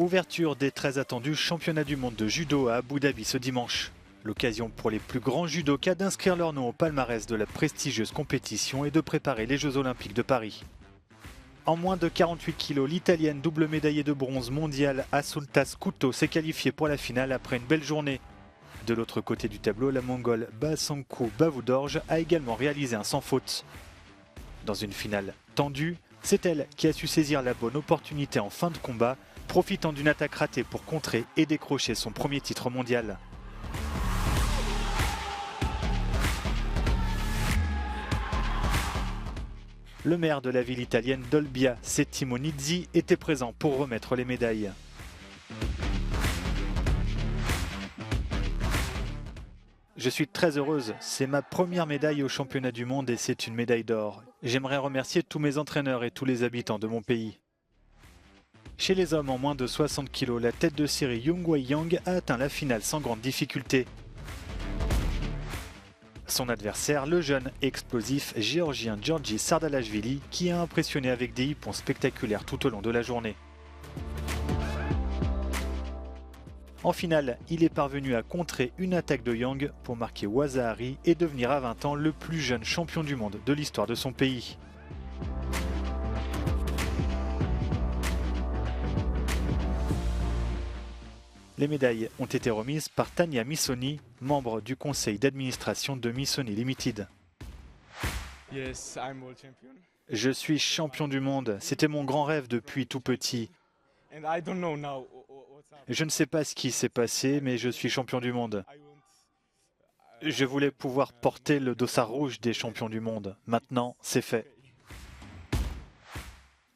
Ouverture des très attendus championnats du monde de judo à Abu Dhabi ce dimanche. L'occasion pour les plus grands judokas d'inscrire leur nom au palmarès de la prestigieuse compétition et de préparer les Jeux Olympiques de Paris. En moins de 48 kg, l'Italienne double médaillée de bronze mondiale Assunta Scuto s'est qualifiée pour la finale après une belle journée. De l'autre côté du tableau, la Mongole Basankou Bavudorj a également réalisé un sans faute. Dans une finale tendue, c'est elle qui a su saisir la bonne opportunité en fin de combat, profitant d'une attaque ratée pour contrer et décrocher son premier titre mondial. Le maire de la ville italienne d'Olbia, Settimo Nizzi, était présent pour remettre les médailles. Je suis très heureuse, c'est ma première médaille au championnat du monde et c'est une médaille d'or. J'aimerais remercier tous mes entraîneurs et tous les habitants de mon pays. Chez les hommes en moins de 60 kg, la tête de série Jung Wei-Yang a atteint la finale sans grande difficulté. Son adversaire, le jeune et explosif géorgien Giorgi Sardalashvili, qui a impressionné avec des hippons spectaculaires tout au long de la journée. En finale, il est parvenu à contrer une attaque de Yang pour marquer Waza-Ari et devenir à 20 ans le plus jeune champion du monde de l'histoire de son pays. Les médailles ont été remises par Tania Missoni, membre du conseil d'administration de Missoni Limited. Je suis champion du monde, c'était mon grand rêve depuis tout petit. Je ne sais pas ce qui s'est passé, mais je suis champion du monde. Je voulais pouvoir porter le dossard rouge des champions du monde. Maintenant, c'est fait.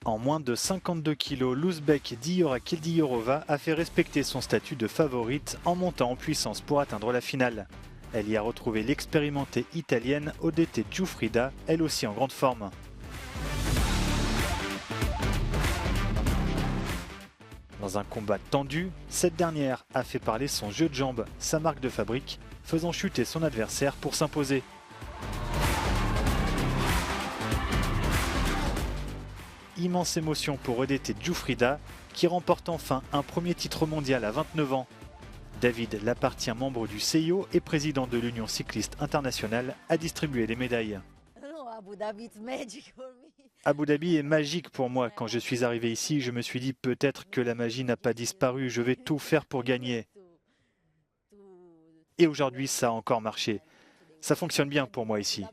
En moins de 52 kg, l'Ouzbek Diyora Kildiyorova a fait respecter son statut de favorite en montant en puissance pour atteindre la finale. Elle y a retrouvé l'expérimentée italienne Odete Giuffrida, elle aussi en grande forme. Dans un combat tendu, cette dernière a fait parler son jeu de jambes, sa marque de fabrique, faisant chuter son adversaire pour s'imposer. Immense émotion pour Odete Giuffrida, qui remporte enfin un premier titre mondial à 29 ans. David Lapartien, membre du CIO et président de l'Union cycliste internationale, a distribué les médailles. Abu Dhabi est magique pour moi. Quand je suis arrivé ici, je me suis dit peut-être que la magie n'a pas disparu, je vais tout faire pour gagner. Et aujourd'hui, ça a encore marché. Ça fonctionne bien pour moi ici.